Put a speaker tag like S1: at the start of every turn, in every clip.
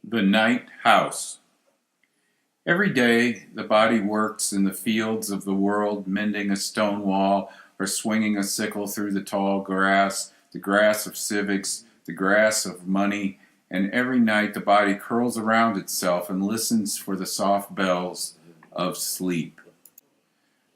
S1: The Night House. Every day the body works in the fields of the world, mending a stone wall or swinging a sickle through the tall grass, the grass of civics, the grass of money, and every night the body curls around itself and listens for the soft bells of sleep.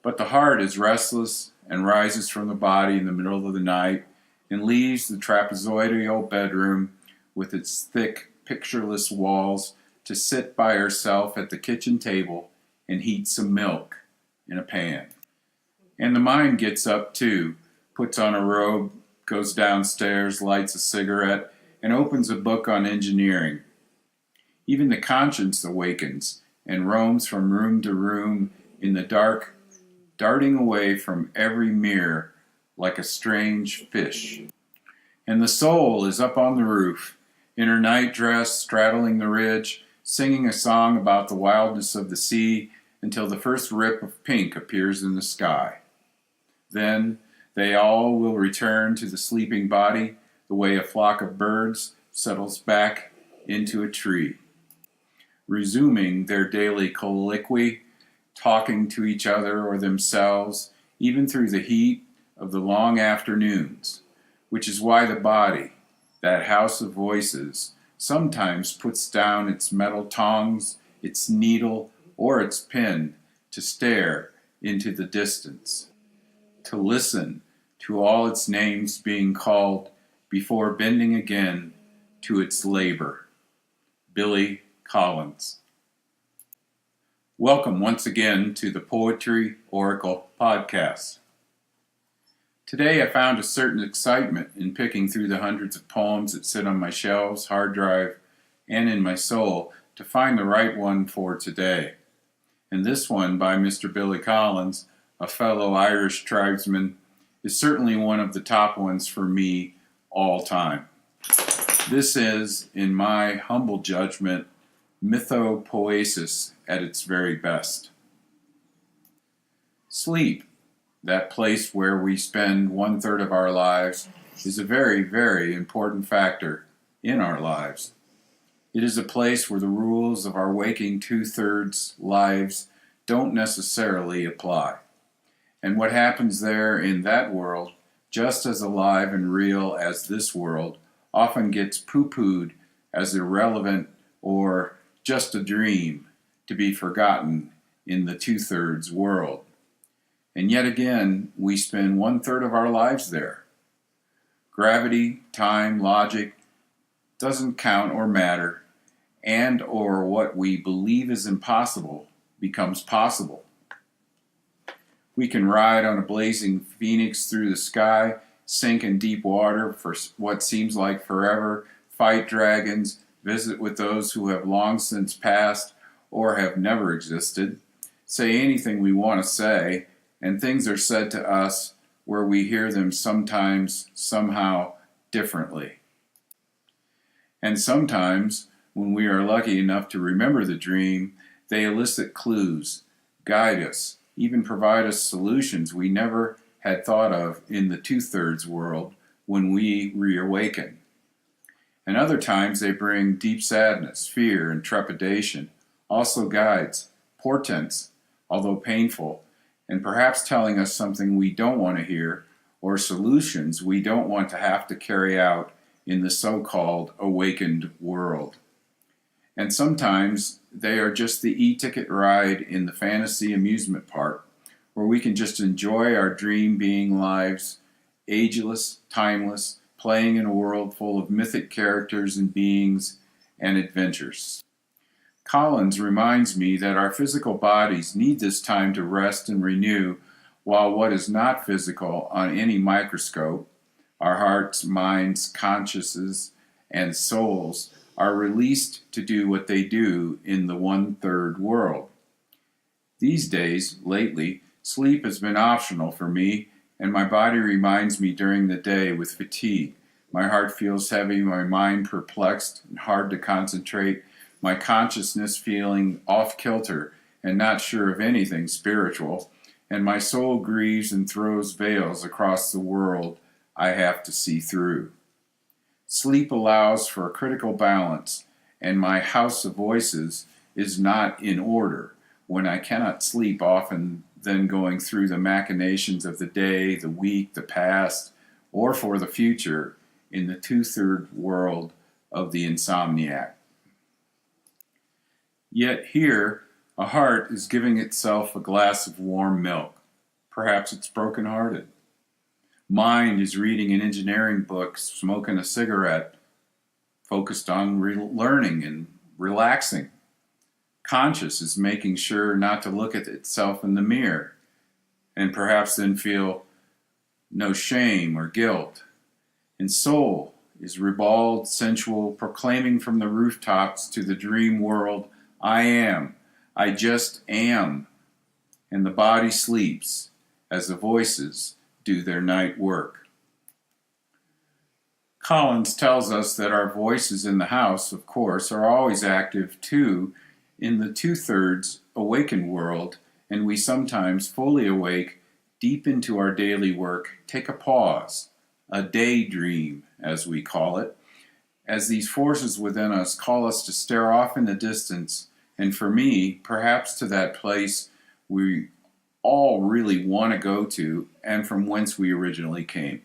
S1: But the heart is restless and rises from the body in the middle of the night and leaves the trapezoidal bedroom with its thick, pictureless walls to sit by herself at the kitchen table and heat some milk in a pan. And the mind gets up too, puts on a robe, goes downstairs, lights a cigarette, and opens a book on engineering. Even the conscience awakens and roams from room to room in the dark, darting away from every mirror like a strange fish. And the soul is up on the roof, in her nightdress, straddling the ridge, singing a song about the wildness of the sea until the first rip of pink appears in the sky. Then they all will return to the sleeping body the way a flock of birds settles back into a tree, resuming their daily colloquy, talking to each other or themselves, even through the heat of the long afternoons, which is why the body, that house of voices, sometimes puts down its metal tongs, its needle, or its pen to stare into the distance, to listen to all its names being called before bending again to its labor. Billy Collins. Welcome once again to the Poetry Oracle podcast. Today I found a certain excitement in picking through the hundreds of poems that sit on my shelves, hard drive, and in my soul to find the right one for today. And this one by Mr. Billy Collins, a fellow Irish tribesman, is certainly one of the top ones for me all time. This is, in my humble judgment, mythopoesis at its very best. Sleep, that place where we spend 1/3 of our lives, is a very, very important factor in our lives. It is a place where the rules of our waking 2/3 lives don't necessarily apply. And what happens there in that world, just as alive and real as this world, often gets poo-pooed as irrelevant or just a dream to be forgotten in the 2/3 world. And yet again, we spend 1/3 of our lives there. Gravity, time, logic doesn't count or matter, and or what we believe is impossible becomes possible. We can ride on a blazing phoenix through the sky, sink in deep water for what seems like forever, fight dragons, visit with those who have long since passed or have never existed, say anything we want to say, and things are said to us where we hear them sometimes, somehow, differently. And sometimes, when we are lucky enough to remember the dream, they elicit clues, guide us, even provide us solutions we never had thought of in the 2/3 world when we reawaken. And other times they bring deep sadness, fear, and trepidation, also guides, portents, although painful, and perhaps telling us something we don't want to hear, or solutions we don't want to have to carry out in the so-called awakened world. And sometimes they are just the e-ticket ride in the fantasy amusement park, where we can just enjoy our dream being lives, ageless, timeless, playing in a world full of mythic characters and beings and adventures. Collins reminds me that our physical bodies need this time to rest and renew, while what is not physical on any microscope, our hearts, minds, consciences, and souls, are released to do what they do in the 1/3 world. These days, lately, sleep has been optional for me, and my body reminds me during the day with fatigue. My heart feels heavy, my mind perplexed and hard to concentrate, my consciousness feeling off-kilter and not sure of anything spiritual, and my soul grieves and throws veils across the world I have to see through. Sleep allows for a critical balance and my house of voices is not in order, when I cannot sleep, often then going through the machinations of the day, the week, the past, or for the future in the two-third world of the insomniac. Yet here, a heart is giving itself a glass of warm milk. Perhaps it's broken-hearted. Mind is reading an engineering book, smoking a cigarette, focused on learning and relaxing. Conscious is making sure not to look at itself in the mirror, and perhaps then feel no shame or guilt. And soul is ribald, sensual, proclaiming from the rooftops to the dream world, I am, I just am. And the body sleeps as the voices do their night work. Collins tells us that our voices in the house, of course, are always active too in the two-thirds awakened world, and we sometimes, fully awake, deep into our daily work, take a pause, a daydream, as we call it, as these forces within us call us to stare off in the distance, and for me, perhaps to that place we all really want to go to, and from whence we originally came.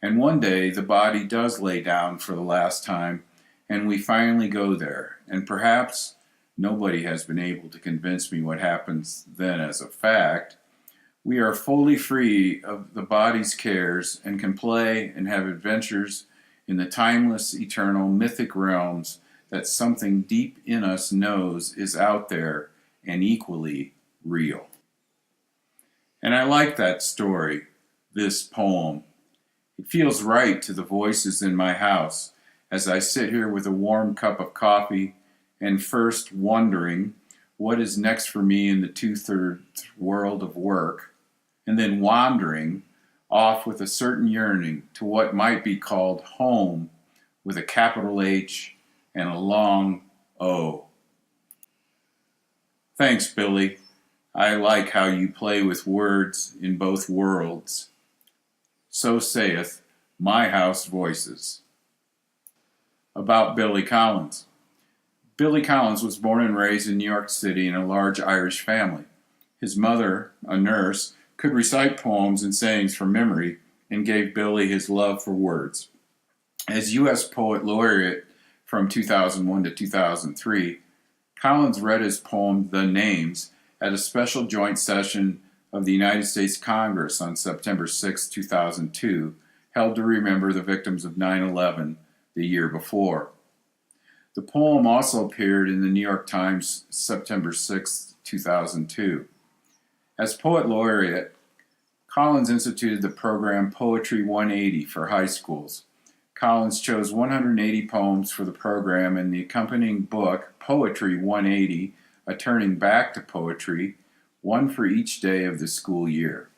S1: And one day the body does lay down for the last time, and we finally go there, and perhaps nobody has been able to convince me what happens then as a fact. We are fully free of the body's cares and can play and have adventures in the timeless, eternal, mythic realms that something deep in us knows is out there and equally real. And I like that story, this poem. It feels right to the voices in my house as I sit here with a warm cup of coffee and first wondering what is next for me in the two-thirds world of work, and then wandering off with a certain yearning to what might be called home with a capital H and a long O. Thanks, Billy. I like how you play with words in both worlds. So saith my house voices. About Billy Collins. Billy Collins was born and raised in New York City in a large Irish family. His mother, a nurse, could recite poems and sayings from memory and gave Billy his love for words. As U.S. Poet Laureate from 2001 to 2003, Collins read his poem The Names at a special joint session of the United States Congress on September 6, 2002, held to remember the victims of 9/11 the year before. The poem also appeared in the New York Times September 6, 2002. As Poet Laureate, Collins instituted the program Poetry 180 for high schools. Collins chose 180 poems for the program, and the accompanying book, Poetry 180, A Turning Back to Poetry, one for each day of the school year.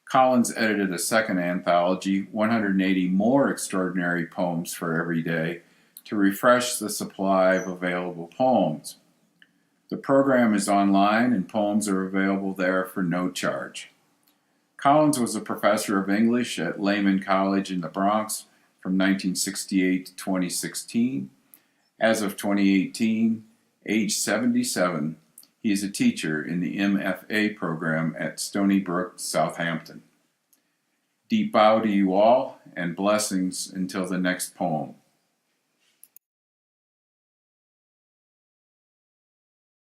S1: Collins edited a second anthology, 180 More Extraordinary Poems for Every Day, to refresh the supply of available poems. The program is online and poems are available there for no charge. Collins was a professor of English at Lehman College in the Bronx from 1968 to 2016. As of 2018, age 77, he is a teacher in the MFA program at Stony Brook, Southampton. Deep bow to you all, and blessings until the next poem.